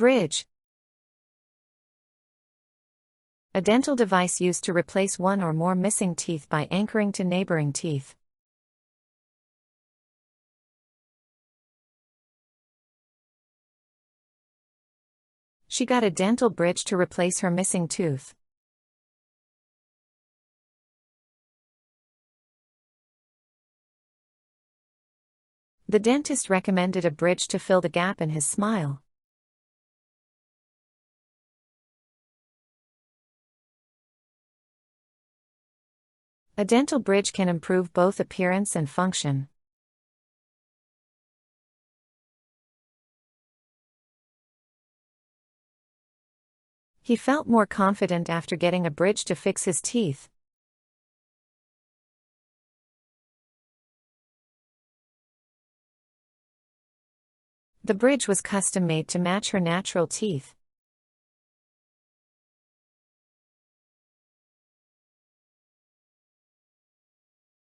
Bridge. A dental device used to replace one or more missing teeth by anchoring to neighboring teeth. She got a dental bridge to replace her missing tooth. The dentist recommended a bridge to fill the gap in his smile. A dental bridge can improve both appearance and function. He felt more confident after getting a bridge to fix his teeth. The bridge was custom-made to match her natural teeth.